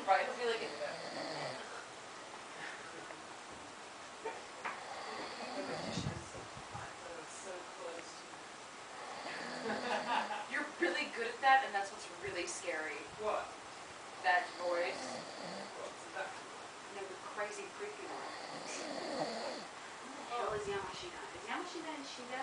Right, he'll be like, so close. You're really good at that, and that's what's really scary. What? That voice. What's that? No, the crazy creepy one. Who the hell is Yamashita? Is Yamashita in Shida?